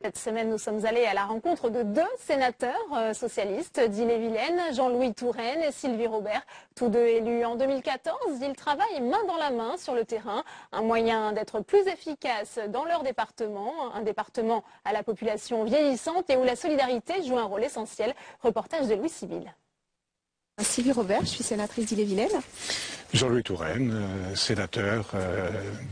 Cette semaine, nous sommes allés à la rencontre de deux sénateurs socialistes d'Ille-et-Vilaine, Jean-Louis Touraine et Sylvie Robert. Tous deux élus en 2014, ils travaillent main dans la main sur le terrain, un moyen d'être plus efficace dans leur département, un département à la population vieillissante et où la solidarité joue un rôle essentiel. Reportage de Louis Sibylle. Sylvie Robert, je suis sénatrice d'Ille-et-Vilaine. Jean-Louis Touraine, sénateur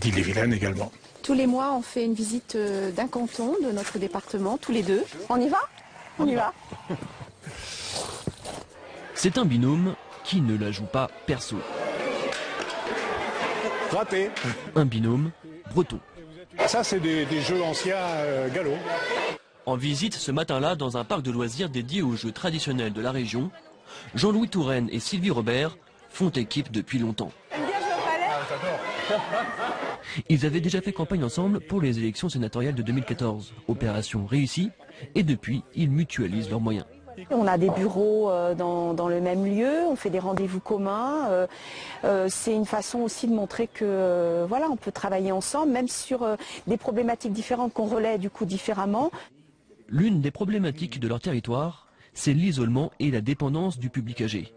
d'Ille-et-Vilaine également. Tous les mois, on fait une visite d'un canton de notre département, tous les deux. On y va? On y va. C'est un binôme qui ne la joue pas perso. Raté. Un binôme breton. Ça, c'est des jeux anciens gallo. En visite ce matin-là dans un parc de loisirs dédié aux jeux traditionnels de la région, Jean-Louis Touraine et Sylvie Robert font équipe depuis longtemps. Ils avaient déjà fait campagne ensemble pour les élections sénatoriales de 2014. Opération réussie, et depuis, ils mutualisent leurs moyens. On a des bureaux dans le même lieu, on fait des rendez-vous communs. C'est une façon aussi de montrer que voilà, on peut travailler ensemble, même sur des problématiques différentes qu'on relaie du coup différemment. L'une des problématiques de leur territoire, c'est l'isolement et la dépendance du public âgé.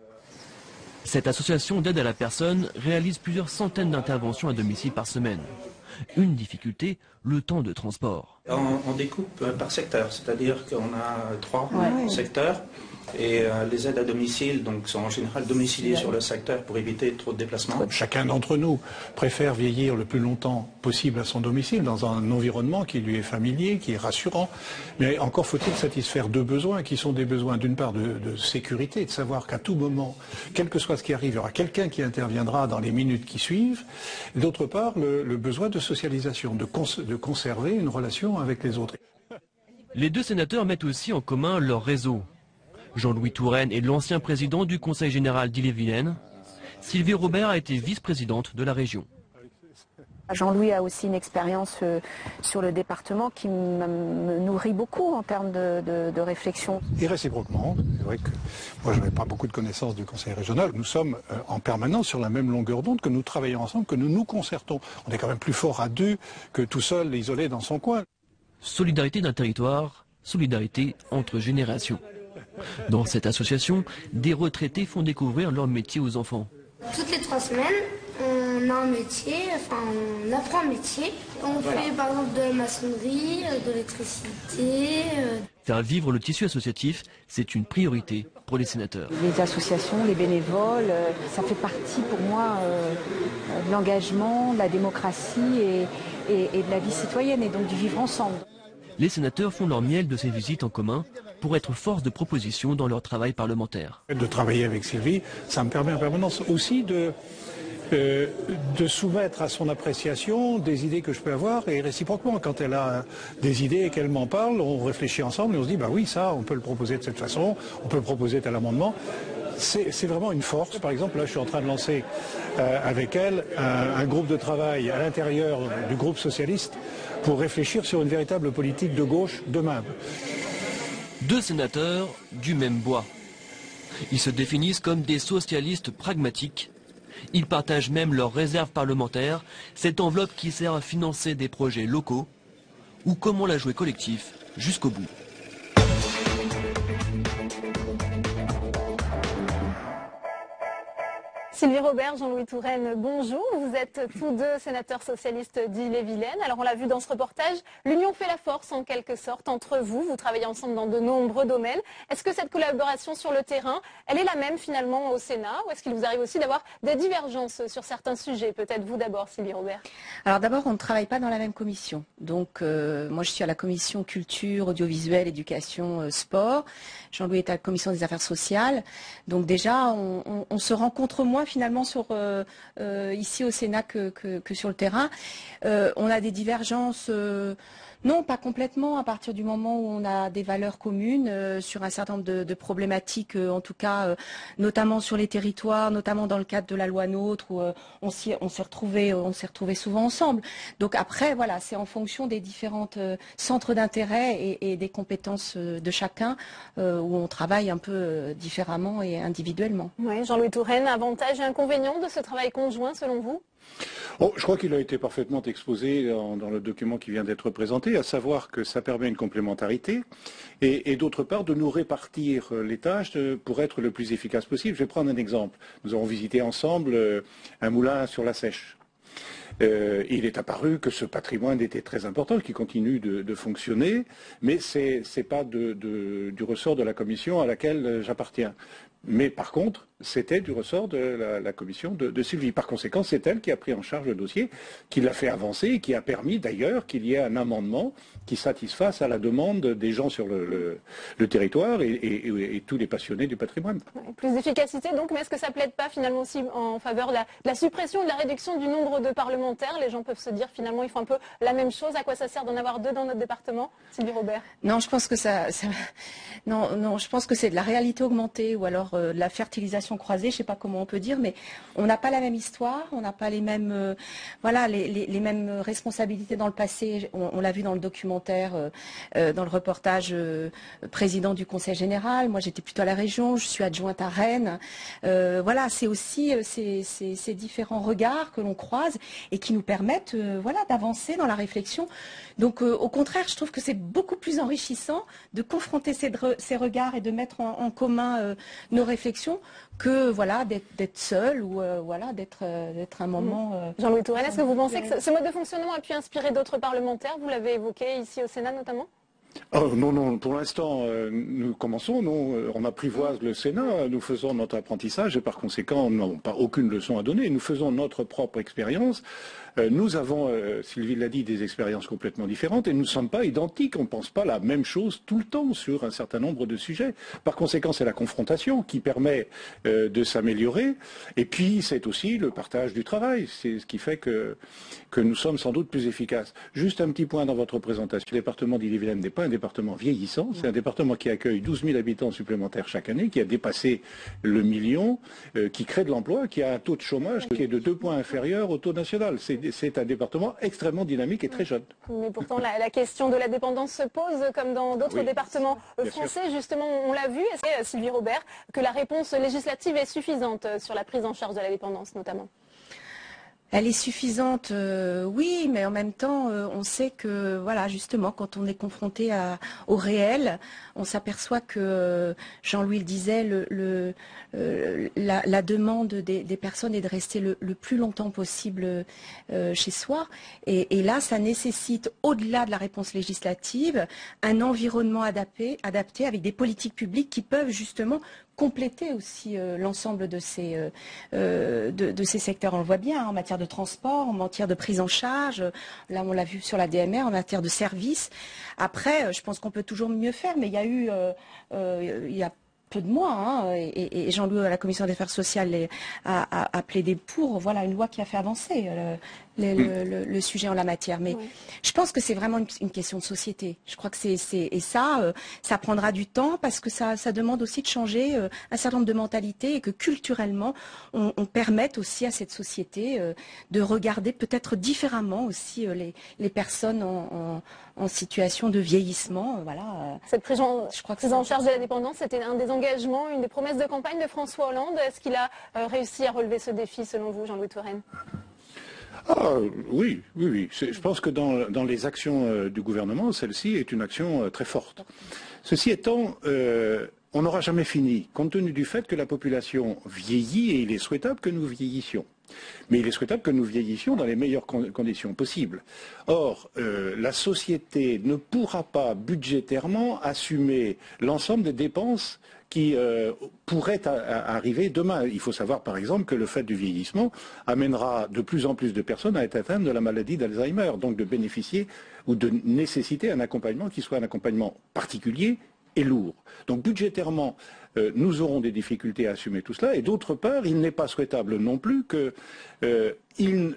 Cette association d'aide à la personne réalise plusieurs centaines d'interventions à domicile par semaine. Une difficulté, le temps de transport. On découpe par secteur, c'est-à-dire qu'on a 3 secteurs et les aides à domicile donc, sont en général domiciliées sur le secteur pour éviter trop de déplacements. Chacun d'entre nous préfère vieillir le plus longtemps possible à son domicile, dans un environnement qui lui est familier, qui est rassurant. Mais encore faut-il satisfaire deux besoins qui sont des besoins d'une part de sécurité, de savoir qu'à tout moment, quel que soit ce qui arrive, il y aura quelqu'un qui interviendra dans les minutes qui suivent. D'autre part, le besoin de socialisation, de conserver une relation avec les autres. Les deux sénateurs mettent aussi en commun leur réseau. Jean-Louis Touraine est l'ancien président du Conseil général d'Ille-et-Vilaine. Sylvie Robert a été vice-présidente de la région. Jean-Louis a aussi une expérience sur le département qui me nourrit beaucoup en termes de réflexion. Et réciproquement, c'est vrai que moi je n'avais pas beaucoup de connaissances du Conseil régional. Nous sommes en permanence sur la même longueur d'onde, que nous travaillons ensemble, que nous nous concertons. On est quand même plus fort à deux que tout seul, isolé dans son coin. Solidarité d'un territoire, solidarité entre générations. Dans cette association, des retraités font découvrir leur métier aux enfants. Toutes les 3 semaines, on a un métier, enfin on apprend un métier. On fait par exemple de la maçonnerie, de l'électricité. Faire vivre le tissu associatif, c'est une priorité pour les sénateurs. Les associations, les bénévoles, ça fait partie pour moi de l'engagement, de la démocratie et de la vie citoyenne et donc du vivre ensemble. Les sénateurs font leur miel de ces visites en commun pour être force de proposition dans leur travail parlementaire. De travailler avec Sylvie, ça me permet en permanence aussi de soumettre à son appréciation des idées que je peux avoir et réciproquement, quand elle a des idées et qu'elle m'en parle, on réfléchit ensemble et on se dit bah oui, ça on peut le proposer de cette façon, on peut proposer tel amendement. C'est vraiment une force. Par exemple, là je suis en train de lancer avec elle un groupe de travail à l'intérieur du groupe socialiste pour réfléchir sur une véritable politique de gauche demain. Deux sénateurs du même bois. Ils se définissent comme des socialistes pragmatiques. Ils partagent même leurs réserves parlementaires, cette enveloppe qui sert à financer des projets locaux, ou comment la jouer collectif jusqu'au bout. Sylvie Robert, Jean-Louis Touraine, bonjour. Vous êtes tous deux sénateurs socialistes d'Ille-et-Vilaine. Alors on l'a vu dans ce reportage, l'union fait la force en quelque sorte entre vous. Vous travaillez ensemble dans de nombreux domaines. Est-ce que cette collaboration sur le terrain, elle est la même finalement au Sénat ou est-ce qu'il vous arrive aussi d'avoir des divergences sur certains sujets? Peut-être vous d'abord, Sylvie Robert. Alors d'abord, on ne travaille pas dans la même commission. Donc moi je suis à la commission culture, audiovisuel, éducation, sport. Jean-Louis est à la commission des affaires sociales. Donc déjà, on se rencontre moins finalement ici au Sénat que sur le terrain. On a des divergences, non pas complètement, à partir du moment où on a des valeurs communes sur un certain nombre de problématiques, en tout cas notamment sur les territoires, notamment dans le cadre de la loi NOTRe où on s'est retrouvés souvent ensemble. Donc après, voilà, c'est en fonction des différents centres d'intérêt et des compétences de chacun où on travaille un peu différemment et individuellement. Oui, Jean-Louis Touraine, avantages et inconvénients de ce travail conjoint selon vous? Oh, je crois qu'il a été parfaitement exposé dans le document qui vient d'être présenté, à savoir que ça permet une complémentarité et d'autre part de nous répartir les tâches pour être le plus efficace possible. Je vais prendre un exemple. Nous avons visité ensemble un moulin sur la Seiche. Il est apparu que ce patrimoine était très important, qui continue de fonctionner, mais ce n'est pas du ressort de la commission à laquelle j'appartiens. Mais par contre, c'était du ressort de la commission de Sylvie. Par conséquent, c'est elle qui a pris en charge le dossier, qui l'a fait avancer et qui a permis d'ailleurs qu'il y ait un amendement qui satisfasse à la demande des gens sur le territoire et tous les passionnés du patrimoine. Ouais, plus d'efficacité donc, mais est-ce que ça ne plaide pas finalement aussi en faveur de la suppression, de la réduction du nombre de parlementaires? Les gens peuvent se dire finalement ils font un peu la même chose. À quoi ça sert d'en avoir 2 dans notre département? Sylvie Robert. Non, je pense que non, je pense que c'est de la réalité augmentée ou alors de la fertilisation croisée, je ne sais pas comment on peut dire, mais on n'a pas la même histoire, on n'a pas les mêmes, les mêmes responsabilités dans le passé. On l'a vu dans le documentaire, dans le reportage président du Conseil général. Moi, j'étais plutôt à la région, je suis adjointe à Rennes. C'est aussi ces différents regards que l'on croise et qui nous permettent d'avancer dans la réflexion. Donc, au contraire, je trouve que c'est beaucoup plus enrichissant de confronter ces regards et de mettre en commun nos réflexions que d'être seul ou d'être un moment. Jean-Louis Touraine, est-ce que vous pensez que ce mode de fonctionnement a pu inspirer d'autres parlementaires? Vous l'avez évoqué ici au Sénat notamment. Oh, non, pour l'instant, nous commençons, on apprivoise le Sénat, nous faisons notre apprentissage et par conséquent, nous n'avons pas aucune leçon à donner, nous faisons notre propre expérience. Nous avons, Sylvie l'a dit, des expériences complètement différentes et nous ne sommes pas identiques, on ne pense pas la même chose tout le temps sur un certain nombre de sujets. Par conséquent, c'est la confrontation qui permet de s'améliorer et puis c'est aussi le partage du travail, c'est ce qui fait que nous sommes sans doute plus efficaces. Juste un petit point dans votre présentation, le département d'Ille-et-Vilaine n'est pas un département vieillissant, c'est un département qui accueille 12 000 habitants supplémentaires chaque année, qui a dépassé le million, qui crée de l'emploi, qui a un taux de chômage qui est de 2 points inférieur au taux national. C'est un département extrêmement dynamique et très jeune. Mais pourtant, la question de la dépendance se pose, comme dans d'autres départements français. Justement, on l'a vu, est-ce que, Sylvie Robert, que la réponse législative est suffisante sur la prise en charge de la dépendance, notamment? Elle est suffisante, oui, mais en même temps, on sait que, justement, quand on est confronté au réel, on s'aperçoit que, Jean-Louis le disait, la demande des personnes est de rester le plus longtemps possible chez soi. Et là, ça nécessite, au-delà de la réponse législative, un environnement adapté avec des politiques publiques qui peuvent justement compléter aussi l'ensemble de ces secteurs. On le voit bien en matière de transport, en matière de prise en charge. Là, on l'a vu sur la DMR, en matière de services. Après, je pense qu'on peut toujours mieux faire, mais il y a peu de mois, et Jean-Louis à la Commission des affaires sociales a plaidé pour une loi qui a fait avancer le sujet en la matière. Mais je pense que c'est vraiment une question de société. Je crois que ça prendra du temps parce que ça demande aussi de changer un certain nombre de mentalités et que culturellement, on permette aussi à cette société de regarder peut-être différemment aussi les personnes en situation de vieillissement. Cette prise en charge de la dépendance, c'était un des engagements, une des promesses de campagne de François Hollande. Est-ce qu'il a réussi à relever ce défi selon vous, Jean-Louis Touraine? Oui. Je pense que dans les actions du gouvernement, celle-ci est une action très forte. Ceci étant, on n'aura jamais fini, compte tenu du fait que la population vieillit et il est souhaitable que nous vieillissions. Mais il est souhaitable que nous vieillissions dans les meilleures conditions possibles. Or, la société ne pourra pas budgétairement assumer l'ensemble des dépenses qui pourraient arriver demain. Il faut savoir par exemple que le fait du vieillissement amènera de plus en plus de personnes à être atteintes de la maladie d'Alzheimer, donc de bénéficier ou de nécessiter un accompagnement qui soit un accompagnement particulier et lourd. Donc budgétairement, nous aurons des difficultés à assumer tout cela. Et d'autre part, il n'est pas souhaitable non plus qu'il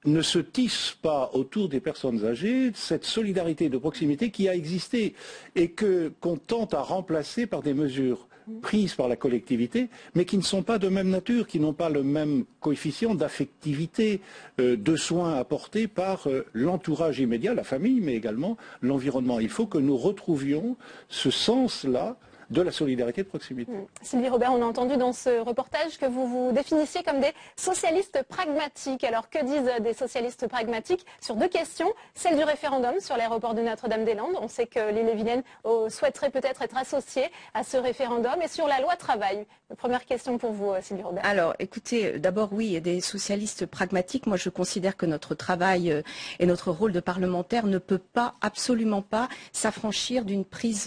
ne se tisse pas autour des personnes âgées cette solidarité de proximité qui a existé et qu'on tente à remplacer par des mesures prises par la collectivité, mais qui ne sont pas de même nature, qui n'ont pas le même coefficient d'affectivité, de soins apportés par l'entourage immédiat, la famille, mais également l'environnement. Il faut que nous retrouvions ce sens-là de la solidarité de proximité. Sylvie Robert, on a entendu dans ce reportage que vous vous définissiez comme des socialistes pragmatiques. Alors que disent des socialistes pragmatiques sur deux questions? Celle du référendum sur l'aéroport de Notre-Dame-des-Landes. On sait que l'île-et-Vilaine souhaiterait peut-être être associée à ce référendum. Et sur la loi travail. Première question pour vous, Sylvie Robert. Alors, écoutez, d'abord, oui, il y a des socialistes pragmatiques. Moi, je considère que notre travail et notre rôle de parlementaire ne peut pas, absolument pas, s'affranchir d'une prise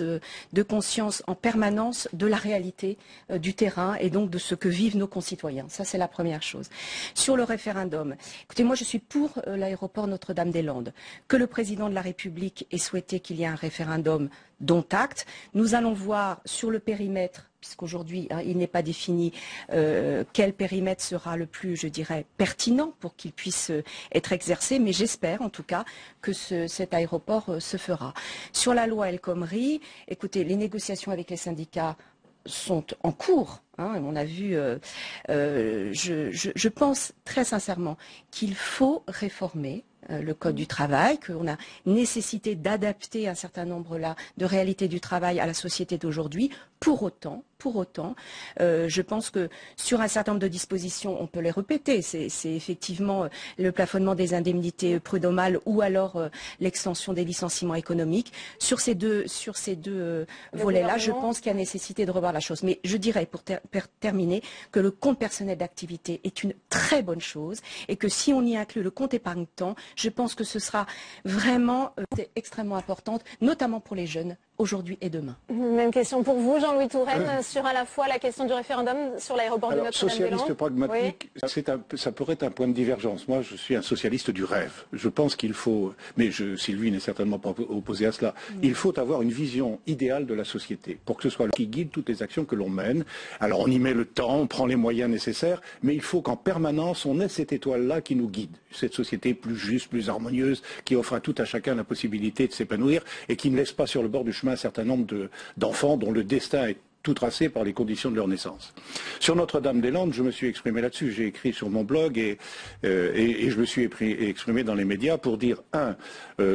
de conscience en permanence de la réalité du terrain et donc de ce que vivent nos concitoyens. Ça, c'est la première chose. Sur le référendum, écoutez, moi, je suis pour l'aéroport Notre-Dame-des-Landes. Que le président de la République ait souhaité qu'il y ait un référendum, dont acte. Nous allons voir sur le périmètre, puisqu'aujourd'hui il n'est pas défini quel périmètre sera le plus, je dirais, pertinent pour qu'il puisse être exercé, mais j'espère en tout cas que cet aéroport se fera. Sur la loi El Khomri, écoutez, les négociations avec les syndicats sont en cours. On a vu, je pense très sincèrement qu'il faut réformer le Code du travail, qu'on a nécessité d'adapter un certain nombre de réalités du travail à la société d'aujourd'hui. Pour autant, je pense que sur un certain nombre de dispositions, on peut les répéter. C'est effectivement le plafonnement des indemnités prud'homales ou alors l'extension des licenciements économiques. Sur ces deux volets-là, je pense qu'il y a nécessité de revoir la chose. Mais je dirais, pour terminer, que le compte personnel d'activité est une très bonne chose et que si on y inclut le compte épargne-temps, je pense que ce sera vraiment extrêmement importante, notamment pour les jeunes, aujourd'hui et demain. Même question pour vous, Jean-Louis Touraine, sur à la fois la question du référendum sur l'aéroport de Notre-Dame-des-Landes. Socialiste pragmatique, oui. Ça pourrait être un point de divergence. Moi, je suis un socialiste du rêve. Je pense qu'il faut, mais Sylvie n'est certainement pas opposée à cela, il faut avoir une vision idéale de la société pour que ce soit qui guide toutes les actions que l'on mène. Alors on y met le temps, on prend les moyens nécessaires, mais il faut qu'en permanence on ait cette étoile-là qui nous guide. Cette société plus juste, plus harmonieuse, qui offre à tout à chacun la possibilité de s'épanouir et qui ne laisse pas sur le bord du chemin un certain nombre d'enfants dont le destin est tout tracé par les conditions de leur naissance. Sur Notre-Dame-des-Landes, je me suis exprimé là-dessus. J'ai écrit sur mon blog et je me suis exprimé dans les médias pour dire,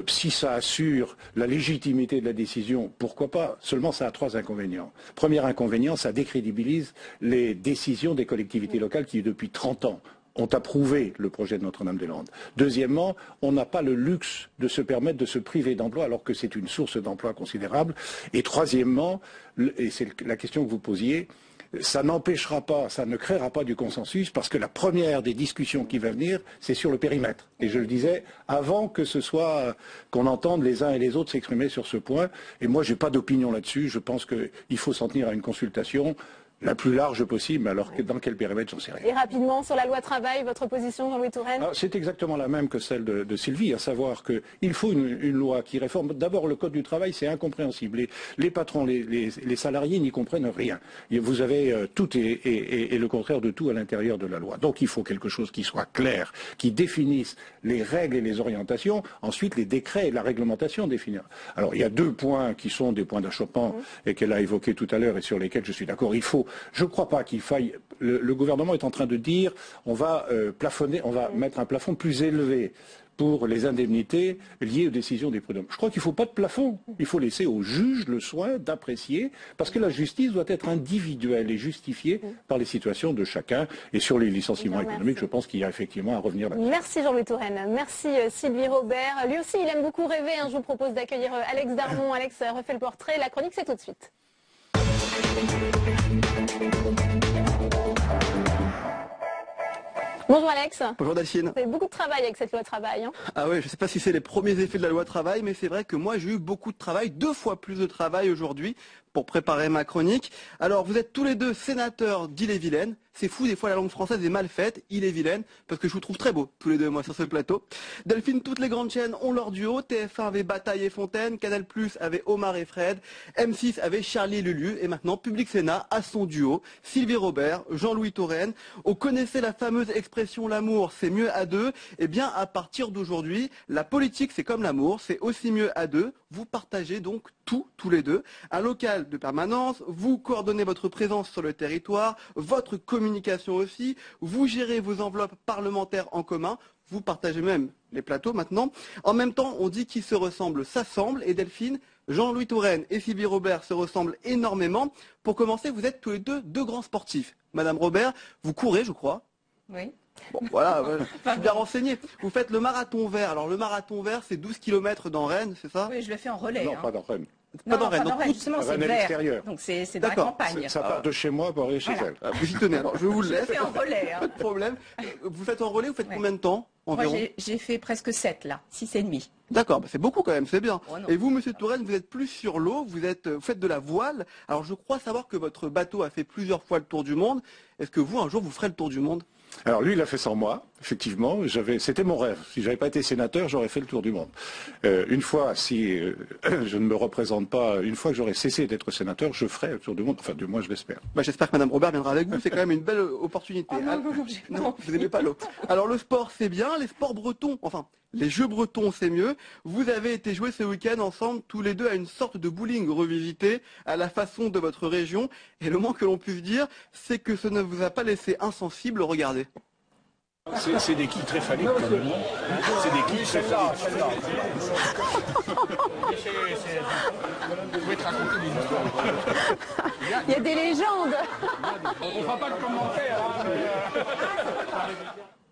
si ça assure la légitimité de la décision, pourquoi pas? Seulement, ça a trois inconvénients. Premier inconvénient, ça décrédibilise les décisions des collectivités locales qui, depuis 30 ans, ont approuvé le projet de Notre-Dame-des-Landes. Deuxièmement, on n'a pas le luxe de se permettre de se priver d'emploi alors que c'est une source d'emploi considérable. Et troisièmement, et c'est la question que vous posiez, ça n'empêchera pas, ça ne créera pas du consensus parce que la première des discussions qui va venir, c'est sur le périmètre. Et je le disais, avant que ce soit qu'on entende les uns et les autres s'exprimer sur ce point. Et moi, je n'ai pas d'opinion là-dessus. Je pense qu'il faut s'en tenir à une consultation la plus large possible, alors que dans quel périmètre, j'en sais rien. Et rapidement, sur la loi travail, votre position, Jean-Louis Touraine? C'est exactement la même que celle de Sylvie, à savoir qu'il faut une loi qui réforme. D'abord, le Code du travail, c'est incompréhensible. Les patrons, les salariés n'y comprennent rien. Vous avez tout et le contraire de tout à l'intérieur de la loi. Donc il faut quelque chose qui soit clair, qui définisse les règles et les orientations. Ensuite, les décrets et la réglementation définir. Alors il y a deux points qui sont des points d'achoppement et qu'elle a évoqués tout à l'heure et sur lesquels je suis d'accord. Je ne crois pas qu'il faille. Le gouvernement est en train de dire on va plafonner, on va mettre un plafond plus élevé pour les indemnités liées aux décisions des prud'hommes. Je crois qu'il ne faut pas de plafond. Il faut laisser aux juges le soin d'apprécier, parce que la justice doit être individuelle et justifiée par les situations de chacun. Et sur les licenciements économiques, je pense qu'il y a effectivement à revenir là-dessus. Merci Jean-Louis Touraine. Merci Sylvie Robert. Lui aussi, il aime beaucoup rêver. Je vous propose d'accueillir Alex Darmon. Alex refait le portrait. La chronique, c'est tout de suite. Bonjour Alex. Bonjour Delphine. Vous avez beaucoup de travail avec cette loi travail. Ah oui, je ne sais pas si c'est les premiers effets de la loi travail, mais c'est vrai que moi j'ai eu beaucoup de travail, 2 fois plus de travail aujourd'hui pour préparer ma chronique. Alors vous êtes tous les deux sénateurs d'Ille-et-Vilaine. C'est fou, des fois la langue française est mal faite, Ille-et-Vilaine, parce que je vous trouve très beau, tous les deux moi sur ce plateau. Delphine, toutes les grandes chaînes ont leur duo. TF1 avait Bataille et Fontaine, Canal+ avait Omar et Fred, M6 avait Charlie et Lulu, et maintenant Public Sénat a son duo, Sylvie Robert, Jean-Louis Touraine. On connaissait la fameuse expression l'amour c'est mieux à deux. Eh bien à partir d'aujourd'hui, la politique c'est comme l'amour, c'est aussi mieux à deux. Vous partagez donc tout, tous les deux, un local de permanence, vous coordonnez votre présence sur le territoire, votre communication aussi, vous gérez vos enveloppes parlementaires en commun, vous partagez même les plateaux maintenant. En même temps, on dit qui se ressemble s'assemble, et Delphine, Jean-Louis Touraine et Sylvie Robert se ressemblent énormément. Pour commencer, vous êtes tous les deux grands sportifs. Madame Robert, vous courez, je crois. Oui. Bon, voilà, je suis bien renseigné. Vous faites le marathon vert. Alors, le marathon vert, c'est 12 km dans Rennes, c'est ça? Oui, je le fais en relais. Non, hein. pas dans Rennes. Pas dans Rennes. Pas dans Rennes, justement, c'est Rennes à vert. l'extérieur. Donc c'est dans la D'accord. campagne. Ça part de chez moi pour aller chez Voilà. elle. Vous y tenez, alors je vous le Je le laisse. fais en relais. hein. Pas de problème. Vous faites en relais, vous faites Ouais. combien de temps Moi, environ? j'ai fait presque 7 là, 6,5. D'accord, bah c'est beaucoup quand même, c'est bien. Oh non. Et vous, Monsieur Touraine, vous êtes plus sur l'eau, vous faites de la voile. Alors je crois savoir que votre bateau a fait plusieurs fois le tour du monde. Est-ce que vous, un jour, vous ferez le tour du monde? Alors lui, il a fait sans moi, effectivement. C'était mon rêve. Si j'avais pas été sénateur, j'aurais fait le tour du monde. Une fois, si je ne me représente pas, une fois que j'aurai cessé d'être sénateur, je ferai le tour du monde. Enfin, du moins, je l'espère. Bah, j'espère que Madame Robert viendra avec vous, c'est quand même une belle opportunité. Oh non, non, j'ai pas Non, vous n'aimez pas l'eau. Alors le sport, c'est bien, les sports bretons, enfin, les jeux bretons, c'est mieux. Vous avez été jouer ce week-end ensemble, tous les deux, à une sorte de bowling revisité, à la façon de votre région. Et le moins que l'on puisse dire, c'est que ce ne vous a pas laissé insensible, regardez. C'est des quilles très phalliques quand même. C'est des quilles très phalliques. Il y a des légendes. On fera pas de commentaires.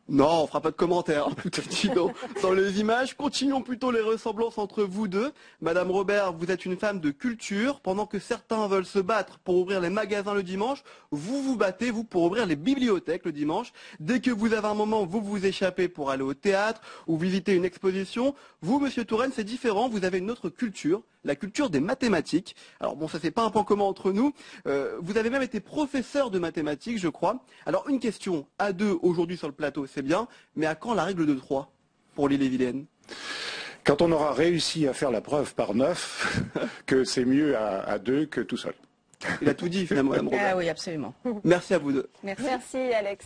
Non, on fera pas de commentaires. Dis donc. Dans les images, continuons plutôt les ressemblances entre vous deux. Madame Robert, vous êtes une femme de culture. Pendant que certains veulent se battre pour ouvrir les magasins le dimanche, vous vous battez, vous, pour ouvrir les bibliothèques le dimanche. Dès que vous avez un moment, vous vous échappez pour aller au théâtre ou visiter une exposition. Vous, Monsieur Touraine, c'est différent. Vous avez une autre culture, la culture des mathématiques. Alors bon, ça c'est pas un point commun entre nous. Vous avez même été professeur de mathématiques, je crois. Alors une question, à deux aujourd'hui sur le plateau, c'est bien, mais à quand la règle de 3 pour l'Ille-et-Vilaine? Quand on aura réussi à faire la preuve par 9, que c'est mieux à 2 que tout seul. Il a tout dit finalement, Madame Robert. Ah oui, absolument. Merci à vous deux. Merci. Merci Alex.